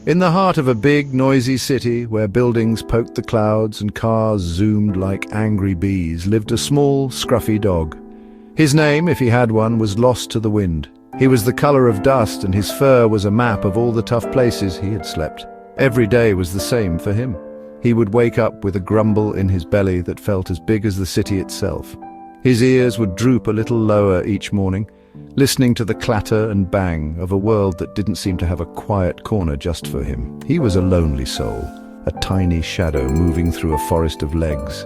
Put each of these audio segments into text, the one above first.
In the heart of a big, noisy city where buildings poked the clouds and cars zoomed like angry bees, lived a small, scruffy dog. His name, if he had one, was Lost to the Wind. He was the color of dust, and his fur was a map of all the tough places he had slept. Every day was the same for him. He would wake up with a grumble in his belly that felt as big as the city itself. His ears would droop a little lower each morning, listening to the clatter and bang of a world that didn't seem to have a quiet corner just for him. He was a lonely soul, a tiny shadow moving through a forest of legs.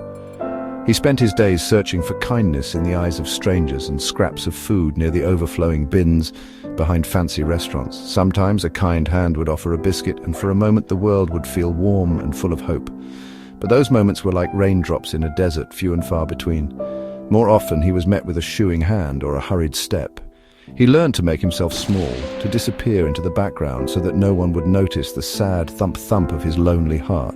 He spent his days searching for kindness in the eyes of strangers and scraps of food near the overflowing bins behind fancy restaurants. Sometimes a kind hand would offer a biscuit, and for a moment the world would feel warm and full of hope. But those moments were like raindrops in a desert, few and far between. More often he was met with a shooing hand or a hurried step. He learned to make himself small, to disappear into the background so that no one would notice the sad thump-thump of his lonely heart.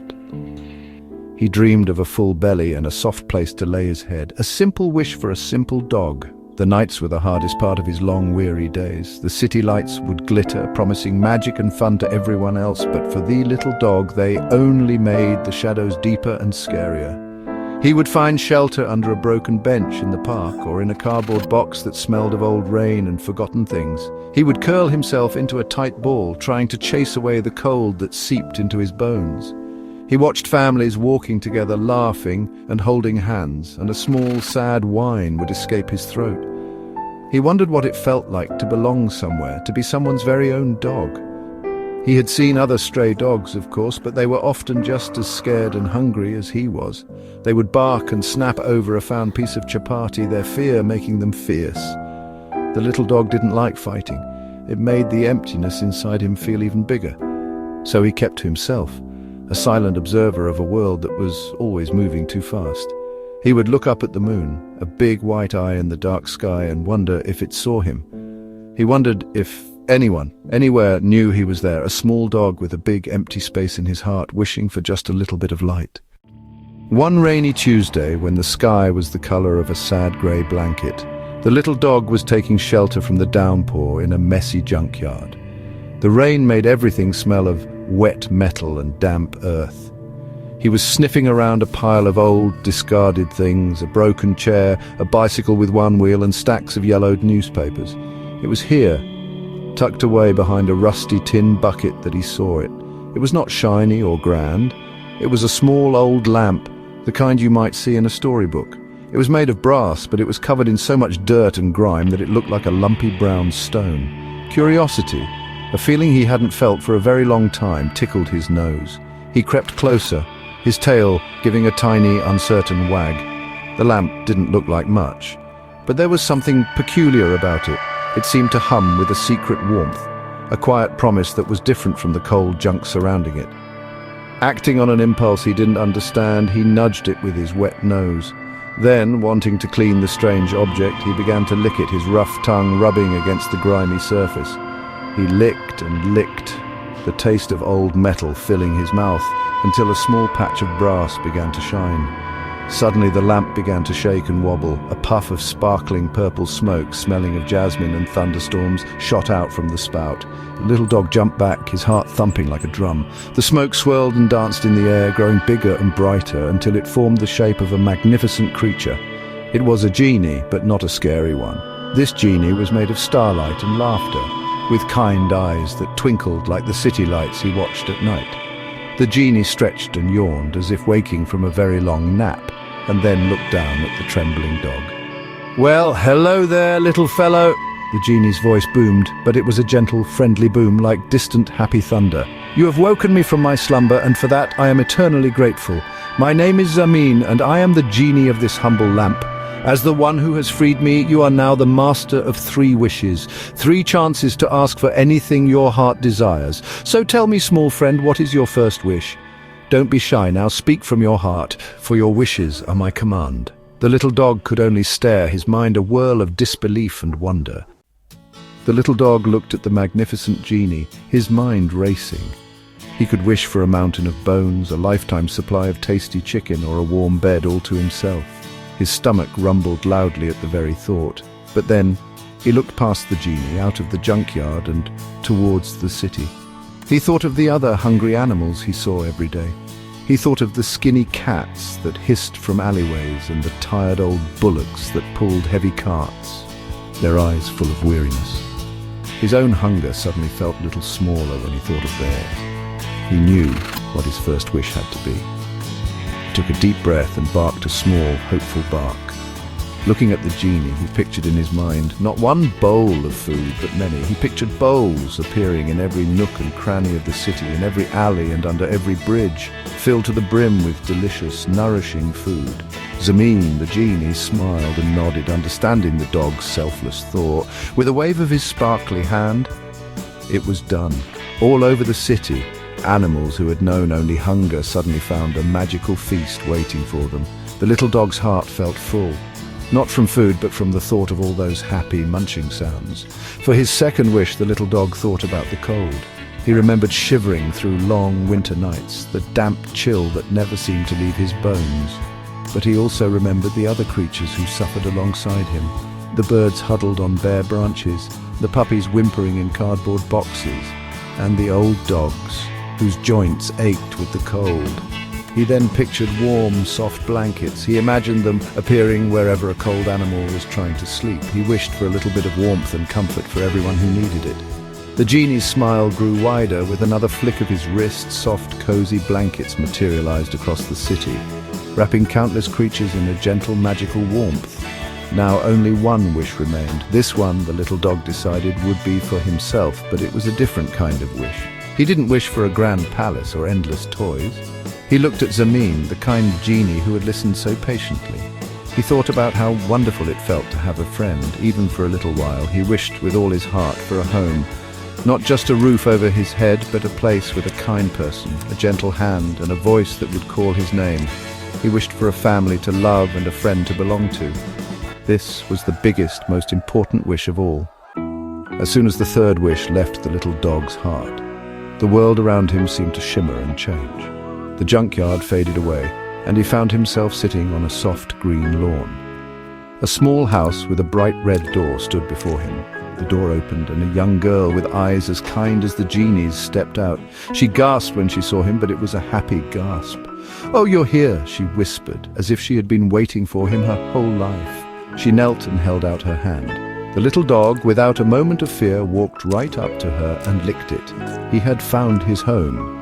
He dreamed of a full belly and a soft place to lay his head, a simple wish for a simple dog. The nights were the hardest part of his long, weary days. The city lights would glitter, promising magic and fun to everyone else, but for the little dog, they only made the shadows deeper and scarier. He would find shelter under a broken bench in the park or in a cardboard box that smelled of old rain and forgotten things. He would curl himself into a tight ball, trying to chase away the cold that seeped into his bones. He watched families walking together, laughing and holding hands, and a small, sad whine would escape his throat. He wondered what it felt like to belong somewhere, to be someone's very own dog. He had seen other stray dogs, of course, but they were often just as scared and hungry as he was. They would bark and snap over a found piece of chapati, their fear making them fierce. The little dog didn't like fighting. It made the emptiness inside him feel even bigger. So he kept to himself, a silent observer of a world that was always moving too fast. He would look up at the moon, a big white eye in the dark sky, and wonder if it saw him. He wondered if anyone, anywhere, knew he was there, a small dog with a big empty space in his heart, wishing for just a little bit of light. One rainy Tuesday, when the sky was the color of a sad grey blanket, the little dog was taking shelter from the downpour in a messy junkyard. The rain made everything smell of wet metal and damp earth. He was sniffing around a pile of old, discarded things, a broken chair, a bicycle with one wheel, and stacks of yellowed newspapers. It was here, tucked away behind a rusty tin bucket, that he saw it. It was not shiny or grand. It was a small old lamp, the kind you might see in a storybook. It was made of brass, but it was covered in so much dirt and grime that it looked like a lumpy brown stone. Curiosity, a feeling he hadn't felt for a very long time, tickled his nose. He crept closer, his tail giving a tiny, uncertain wag. The lamp didn't look like much, but there was something peculiar about it. It seemed to hum with a secret warmth, a quiet promise that was different from the cold junk surrounding it. Acting on an impulse he didn't understand, he nudged it with his wet nose. Then, wanting to clean the strange object, he began to lick it, his rough tongue rubbing against the grimy surface. He licked and licked, the taste of old metal filling his mouth, until a small patch of brass began to shine. Suddenly the lamp began to shake and wobble. A puff of sparkling purple smoke, smelling of jasmine and thunderstorms, shot out from the spout. The little dog jumped back, his heart thumping like a drum. The smoke swirled and danced in the air, growing bigger and brighter until it formed the shape of a magnificent creature. It was a genie, but not a scary one. This genie was made of starlight and laughter, with kind eyes that twinkled like the city lights he watched at night. The genie stretched and yawned as if waking from a very long nap, and then looked down at the trembling dog. "Well, hello there, little fellow," the genie's voice boomed, but it was a gentle, friendly boom like distant, happy thunder. "You have woken me from my slumber, and for that I am eternally grateful. My name is Zamin, and I am the genie of this humble lamp. As the one who has freed me, you are now the master of 3 wishes, 3 chances to ask for anything your heart desires. So tell me, small friend, what is your first wish? Don't be shy now, speak from your heart, for your wishes are my command." The little dog could only stare, his mind a whirl of disbelief and wonder. The little dog looked at the magnificent genie, his mind racing. He could wish for a mountain of bones, a lifetime supply of tasty chicken, or a warm bed all to himself. His stomach rumbled loudly at the very thought. But then he looked past the genie, out of the junkyard and towards the city. He thought of the other hungry animals he saw every day. He thought of the skinny cats that hissed from alleyways and the tired old bullocks that pulled heavy carts, their eyes full of weariness. His own hunger suddenly felt a little smaller when he thought of theirs. He knew what his first wish had to be. He took a deep breath and barked a small, hopeful bark. Looking at the genie, he pictured in his mind not one bowl of food, but many. He pictured bowls appearing in every nook and cranny of the city, in every alley and under every bridge, filled to the brim with delicious, nourishing food. Zameen, the genie, smiled and nodded, understanding the dog's selfless thought. With a wave of his sparkly hand, it was done. All over the city, animals who had known only hunger suddenly found a magical feast waiting for them. The little dog's heart felt full. Not from food, but from the thought of all those happy munching sounds. For his second wish, the little dog thought about the cold. He remembered shivering through long winter nights, the damp chill that never seemed to leave his bones. But he also remembered the other creatures who suffered alongside him. The birds huddled on bare branches, the puppies whimpering in cardboard boxes, and the old dogs, whose joints ached with the cold. He then pictured warm, soft blankets. He imagined them appearing wherever a cold animal was trying to sleep. He wished for a little bit of warmth and comfort for everyone who needed it. The genie's smile grew wider. With another flick of his wrist, soft, cozy blankets materialized across the city, wrapping countless creatures in a gentle, magical warmth. Now only one wish remained. This one, the little dog decided, would be for himself, but it was a different kind of wish. He didn't wish for a grand palace or endless toys. He looked at Zameen, the kind genie who had listened so patiently. He thought about how wonderful it felt to have a friend, even for a little while. He wished with all his heart for a home, not just a roof over his head, but a place with a kind person, a gentle hand, and a voice that would call his name. He wished for a family to love and a friend to belong to. This was the biggest, most important wish of all. As soon as the third wish left the little dog's heart, the world around him seemed to shimmer and change. The junkyard faded away, and he found himself sitting on a soft green lawn. A small house with a bright red door stood before him. The door opened, and a young girl with eyes as kind as the genie's stepped out. She gasped when she saw him, but it was a happy gasp. "Oh, you're here," she whispered, as if she had been waiting for him her whole life. She knelt and held out her hand. The little dog, without a moment of fear, walked right up to her and licked it. He had found his home.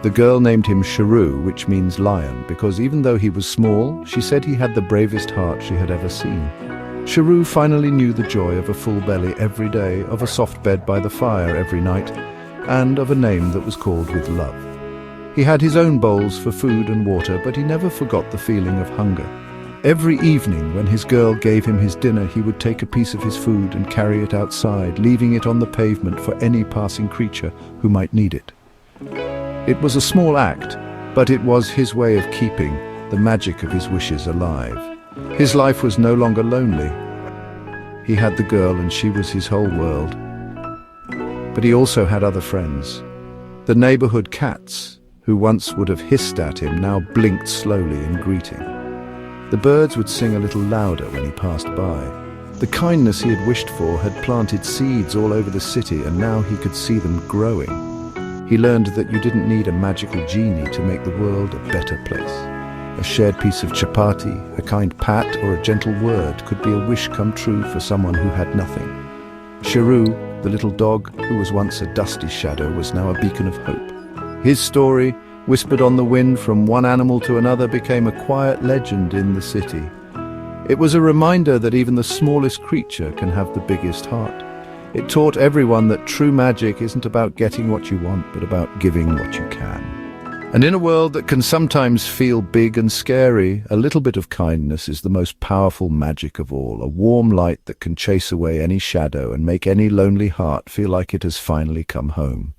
The girl named him Sharu, which means lion, because even though he was small, she said he had the bravest heart she had ever seen. Sharu finally knew the joy of a full belly every day, of a soft bed by the fire every night, and of a name that was called with love. He had his own bowls for food and water, but he never forgot the feeling of hunger. Every evening, when his girl gave him his dinner, he would take a piece of his food and carry it outside, leaving it on the pavement for any passing creature who might need it. It was a small act, but it was his way of keeping the magic of his wishes alive. His life was no longer lonely. He had the girl, and she was his whole world. But he also had other friends. The neighborhood cats, who once would have hissed at him, now blinked slowly in greeting. The birds would sing a little louder when he passed by. The kindness he had wished for had planted seeds all over the city, and now he could see them growing. He learned that you didn't need a magical genie to make the world a better place. A shared piece of chapati, a kind pat, or a gentle word could be a wish come true for someone who had nothing. Sharu, the little dog who was once a dusty shadow, was now a beacon of hope. His story, whispered on the wind from one animal to another, became a quiet legend in the city. It was a reminder that even the smallest creature can have the biggest heart. It taught everyone that true magic isn't about getting what you want, but about giving what you can. And in a world that can sometimes feel big and scary, a little bit of kindness is the most powerful magic of all, a warm light that can chase away any shadow and make any lonely heart feel like it has finally come home.